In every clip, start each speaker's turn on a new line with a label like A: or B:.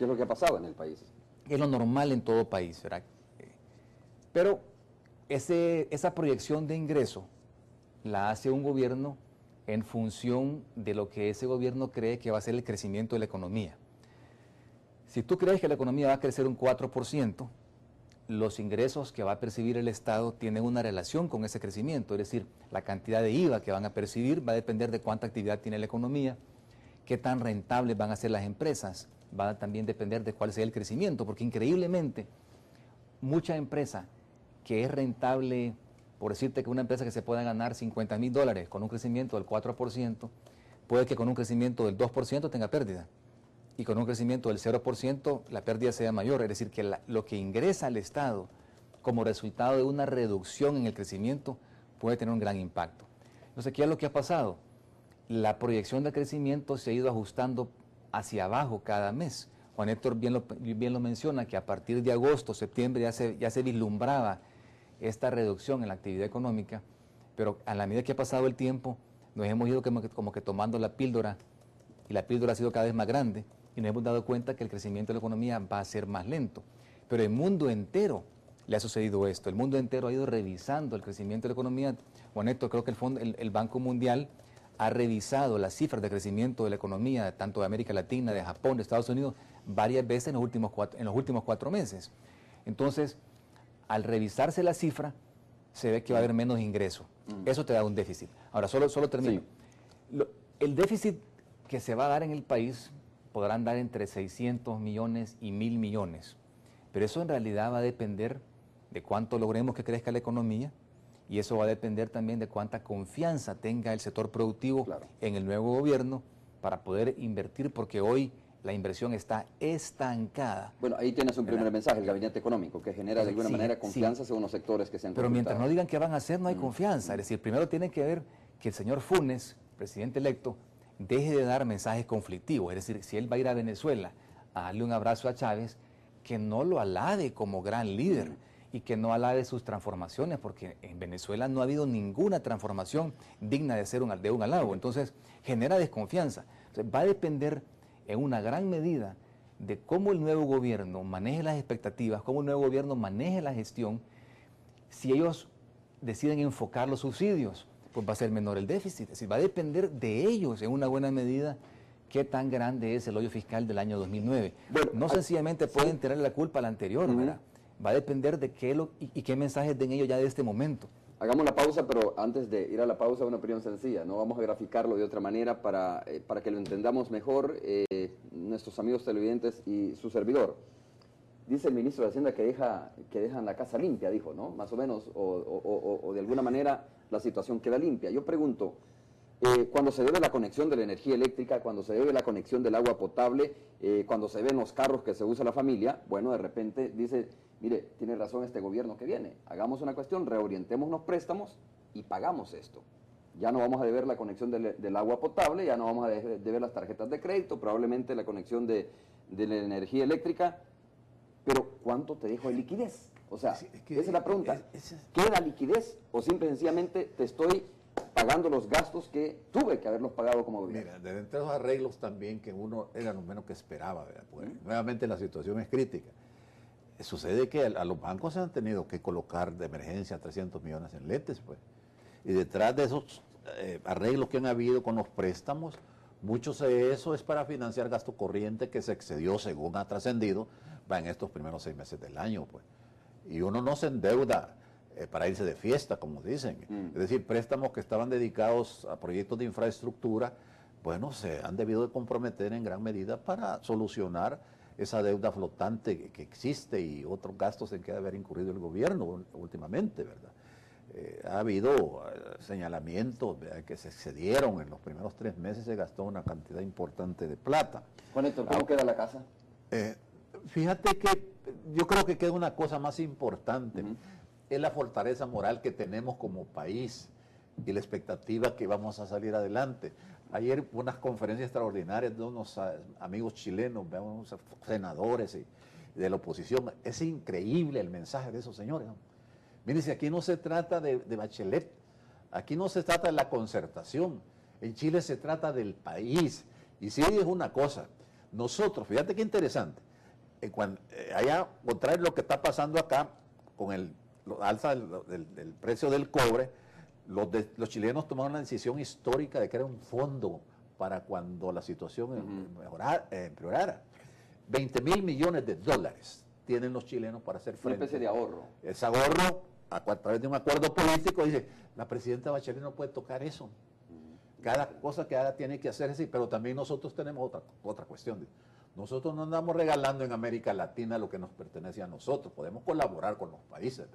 A: ¿Qué es lo que ha pasado en el país?
B: Es lo normal en todo país, ¿verdad? Pero esa proyección de ingreso la hace un gobierno en función de lo que ese gobierno cree que va a ser el crecimiento de la economía. Si tú crees que la economía va a crecer un 4%, los ingresos que va a percibir el Estado tienen una relación con ese crecimiento, es decir, la cantidad de IVA que van a percibir va a depender de cuánta actividad tiene la economía, qué tan rentables van a ser las empresas, va a también depender de cuál sea el crecimiento, porque increíblemente mucha empresa que es rentable, por decirte que una empresa que se pueda ganar $50,000 con un crecimiento del 4%, puede que con un crecimiento del 2% tenga pérdida. Y con un crecimiento del 0% la pérdida sea mayor, es decir, que lo que ingresa al Estado como resultado de una reducción en el crecimiento puede tener un gran impacto. Entonces, ¿qué es lo que ha pasado? La proyección de crecimiento se ha ido ajustando hacia abajo cada mes. Juan Héctor bien lo menciona, que a partir de agosto, septiembre ya se vislumbraba esta reducción en la actividad económica, pero a la medida que ha pasado el tiempo, nos hemos ido como que tomando la píldora, y la píldora ha sido cada vez más grande, y nos hemos dado cuenta que el crecimiento de la economía va a ser más lento. Pero el mundo entero le ha sucedido esto, el mundo entero ha ido revisando el crecimiento de la economía. Juan Héctor, creo que el Banco Mundial ha revisado las cifras de crecimiento de la economía, tanto de América Latina, de Japón, de Estados Unidos, varias veces en los últimos 4 meses. Entonces, al revisarse la cifra, se ve que va a haber menos ingreso. Eso te da un déficit. Ahora, solo termino. Sí. El déficit que se va a dar en el país podrán dar entre 600 millones y 1.000 millones. Pero eso en realidad va a depender de cuánto logremos que crezca la economía, y eso va a depender también de cuánta confianza tenga el sector productivo en el nuevo gobierno para poder invertir, porque hoy la inversión está estancada.
A: Bueno, ahí tienes un primer mensaje, el gabinete económico, que genera de alguna manera confianza según los sectores que se han
B: Pero mientras no digan qué van a hacer, no hay confianza. Es decir, primero tiene que ver que el señor Funes, presidente electo, deje de dar mensajes conflictivos. Es decir, si él va a ir a Venezuela a darle un abrazo a Chávez, que no lo alabe como gran líder y que no alabe sus transformaciones, porque en Venezuela no ha habido ninguna transformación digna de ser un halago. Entonces, genera desconfianza. Entonces, va a depender en una gran medida de cómo el nuevo gobierno maneje las expectativas, cómo el nuevo gobierno maneje la gestión. Si ellos deciden enfocar los subsidios, pues va a ser menor el déficit. Es decir, va a depender de ellos en una buena medida qué tan grande es el hoyo fiscal del año 2009. Bueno, no sencillamente pueden tener la culpa al anterior, ¿verdad? Va a depender de qué mensajes den ellos ya de este momento.
A: Hagamos la pausa, pero antes de ir a la pausa, una opinión sencilla, ¿no? Vamos a graficarlo de otra manera para que lo entendamos mejor nuestros amigos televidentes y su servidor. Dice el ministro de Hacienda que dejan la casa limpia, dijo, ¿no? Más o menos, o de alguna manera la situación queda limpia. Yo pregunto, cuando se debe la conexión de la energía eléctrica, cuando se debe la conexión del agua potable, cuando se ven los carros que se usa la familia, bueno, de repente dice, mire, tiene razón este gobierno que viene, hagamos una cuestión, reorientemos los préstamos y pagamos esto. Ya no vamos a deber la conexión del agua potable, ya no vamos a deber las tarjetas de crédito, probablemente la conexión de la energía eléctrica, pero ¿cuánto te dejo de liquidez? O sea, esa es la pregunta. ¿Queda liquidez o simple y sencillamente te estoy pagando los gastos que tuve que haberlos pagado como gobierno?
C: Mira, de los arreglos también que uno era lo menos que esperaba, ¿verdad? Pues, nuevamente la situación es crítica. Sucede que a los bancos se han tenido que colocar de emergencia 300 millones en letes, pues. Y detrás de esos arreglos que han habido con los préstamos, muchos de eso es para financiar gasto corriente que se excedió, según ha trascendido, va en estos primeros 6 meses del año, pues. Y uno no se endeuda para irse de fiesta, como dicen. Es decir, préstamos que estaban dedicados a proyectos de infraestructura, bueno, se han debido de comprometer en gran medida para solucionar esa deuda flotante que existe y otros gastos en que debe haber incurrido el gobierno últimamente, ¿verdad? Ha habido señalamientos, ¿verdad?, que se excedieron en los primeros 3 meses, se gastó una cantidad importante de plata.
A: Juan Héctor, ¿cómo queda la casa?
C: Fíjate que yo creo que queda una cosa más importante, es la fortaleza moral que tenemos como país y la expectativa que vamos a salir adelante. Ayer unas conferencias extraordinarias de unos amigos chilenos, unos senadores y de la oposición. Es increíble el mensaje de esos señores, ¿no? Miren, si aquí no se trata de Bachelet, aquí no se trata de la concertación, en Chile se trata del país. Y sí es una cosa, nosotros, fíjate qué interesante, allá, contrario a lo que está pasando acá, con el alza del precio del cobre, los chilenos tomaron la decisión histórica de crear un fondo para cuando la situación empeorara. 20.000 millones de dólares tienen los chilenos para hacer frente.
A: Una especie de ahorro.
C: Ese ahorro, a través de un acuerdo político, dice, la presidenta Bachelet no puede tocar eso. Cada cosa que haga tiene que hacer así, pero también nosotros tenemos otra cuestión. Nosotros no andamos regalando en América Latina lo que nos pertenece a nosotros, podemos colaborar con los países.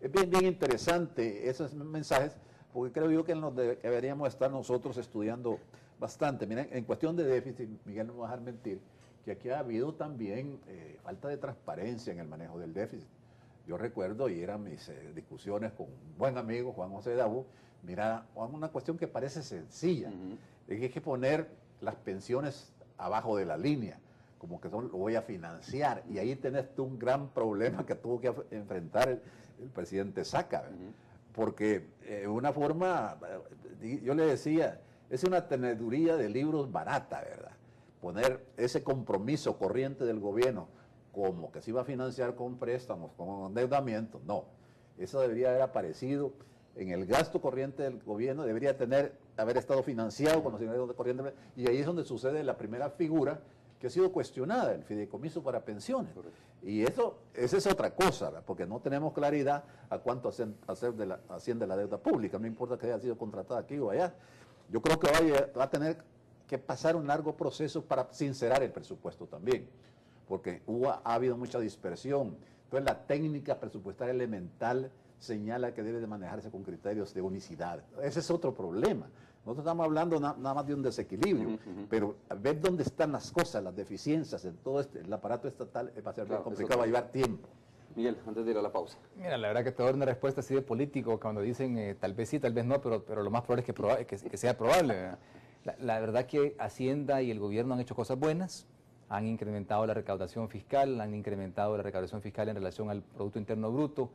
C: Es bien interesante esos mensajes, porque creo yo que deberíamos estar nosotros estudiando bastante. Miren, en cuestión de déficit, Miguel no me va a dejar mentir, que aquí ha habido también falta de transparencia en el manejo del déficit. Yo recuerdo, y eran mis discusiones con un buen amigo, Juan José Dabú, mira, Juan, una cuestión que parece sencilla, es que hay que poner las pensiones abajo de la línea, como que lo voy a financiar, y ahí tenés tú un gran problema que tuvo que enfrentar el presidente Saca, porque una forma, yo le decía, es una teneduría de libros barata, ¿verdad? Poner ese compromiso corriente del gobierno como que se iba a financiar con préstamos, con endeudamiento, no. Eso debería haber aparecido en el gasto corriente del gobierno, debería haber estado financiado con los ingresos de corriente, y ahí es donde sucede la primera figura que ha sido cuestionada, el fideicomiso para pensiones. Correcto. Y esa es otra cosa, ¿verdad? Porque no tenemos claridad a cuánto asciende la deuda pública, no importa que haya sido contratada aquí o allá. Yo creo que va a tener que pasar un largo proceso para sincerar el presupuesto también, porque ha habido mucha dispersión. Entonces la técnica presupuestaria elemental señala que debe de manejarse con criterios de unicidad. Ese es otro problema. Nosotros estamos hablando nada más de un desequilibrio, pero ver dónde están las cosas, las deficiencias en todo el aparato estatal va a ser bien complicado, va a llevar tiempo.
A: Miguel, antes de ir a la pausa.
B: Mira, la verdad que te doy una respuesta así de político, cuando dicen tal vez sí, tal vez no, pero lo más probable es que sea probable. La verdad que Hacienda y el gobierno han hecho cosas buenas, han incrementado la recaudación fiscal, en relación al Producto Interno Bruto,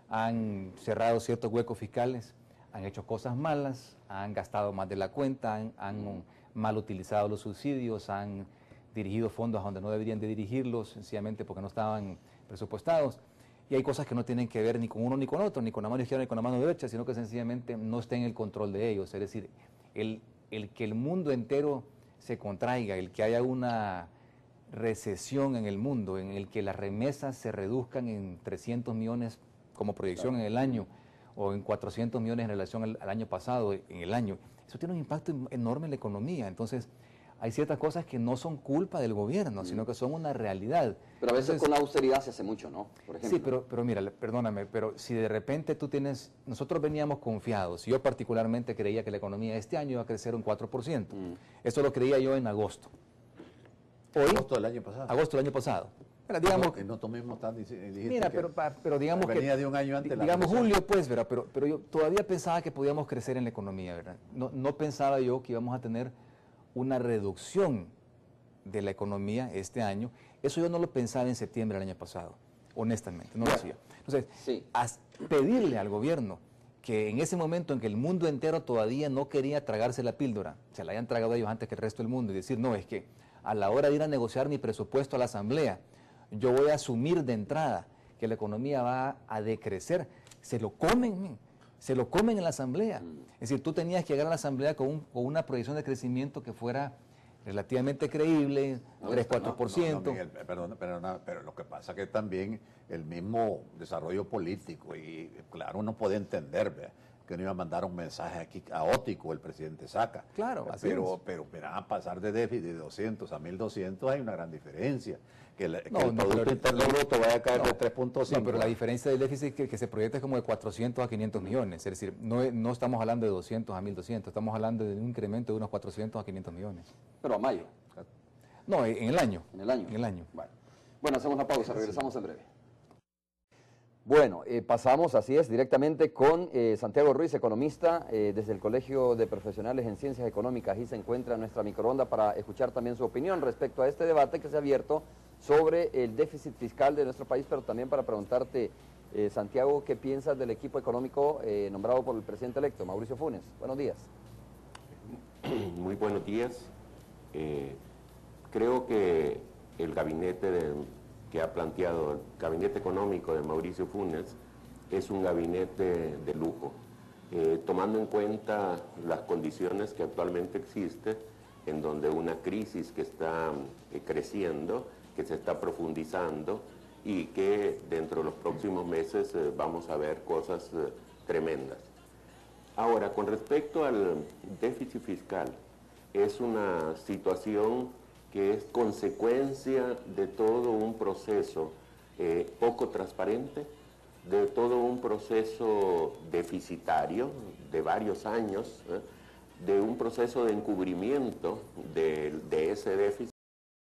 B: han cerrado ciertos huecos fiscales, han hecho cosas malas, han gastado más de la cuenta, han mal utilizado los subsidios, han dirigido fondos a donde no deberían de dirigirlos, sencillamente porque no estaban presupuestados. Y hay cosas que no tienen que ver ni con uno ni con otro, ni con la mano izquierda ni con la mano derecha, sino que sencillamente no está en el control de ellos. Es decir, el que el mundo entero se contraiga, el que haya una recesión en el mundo, en el que las remesas se reduzcan en 300 millones como proyección en el año, o en 400 millones en relación al año pasado, en el año, eso tiene un impacto enorme en la economía. Entonces, hay ciertas cosas que no son culpa del gobierno, sino que son una realidad.
A: Pero a veces con la austeridad se hace mucho, ¿no? Por ejemplo.
B: Sí, pero mira, perdóname, pero si de repente nosotros veníamos confiados, yo particularmente creía que la economía este año iba a crecer un 4%. Eso lo creía yo en agosto.
C: Agosto del año pasado.
B: Agosto del año pasado. Pero digamos
C: que no tomemos tan
B: mira, pero digamos que
C: venía de un año antes,
B: digamos julio, pues, ¿verdad? Pero yo todavía pensaba que podíamos crecer en la economía, ¿verdad? No pensaba yo que íbamos a tener una reducción de la economía este año. Eso yo no lo pensaba en septiembre del año pasado, honestamente, no lo hacía. Entonces, sí, pedirle al gobierno que en ese momento en que el mundo entero todavía no quería tragarse la píldora, se la hayan tragado ellos antes que el resto del mundo, y decir, no, es que a la hora de ir a negociar mi presupuesto a la Asamblea, yo voy a asumir de entrada que la economía va a decrecer. Se lo comen en la Asamblea. Es decir, tú tenías que llegar a la Asamblea con una proyección de crecimiento que fuera relativamente creíble, 3-4%.
C: No, Miguel, pero lo que pasa es que también el mismo desarrollo político, y claro, uno puede entender, ¿verdad?, que no iba a mandar un mensaje aquí caótico el presidente Saca.
B: Claro, así
C: pero mira, pasar de déficit de 200 a 1.200 hay una gran diferencia. Que el
B: Producto
C: Interno Bruto vaya a caer de 3.5.
B: No, pero la diferencia del déficit que se proyecta es como de 400 a 500 millones. Es decir, no estamos hablando de 200 a 1.200, estamos hablando de un incremento de unos 400 a 500 millones.
A: Pero a mayo.
B: No, en el año.
A: En el año.
B: En el año.
A: Bueno, hacemos una pausa, regresamos en breve. Bueno, pasamos, así es, directamente con Santiago Ruiz, economista, desde el Colegio de Profesionales en Ciencias Económicas. Ahí se encuentra nuestra microonda para escuchar también su opinión respecto a este debate que se ha abierto sobre el déficit fiscal de nuestro país, pero también para preguntarte, Santiago, ¿qué piensas del equipo económico nombrado por el presidente electo, Mauricio Funes? Buenos días.
D: Muy buenos días. Creo que el gabinete que ha planteado el gabinete económico de Mauricio Funes es un gabinete de lujo, tomando en cuenta las condiciones que actualmente existen, en donde una crisis que está creciendo, que se está profundizando y que dentro de los próximos meses vamos a ver cosas tremendas. Ahora, con respecto al déficit fiscal, es una situación que es consecuencia de todo un proceso poco transparente, de todo un proceso deficitario de varios años, de un proceso de encubrimiento de ese déficit.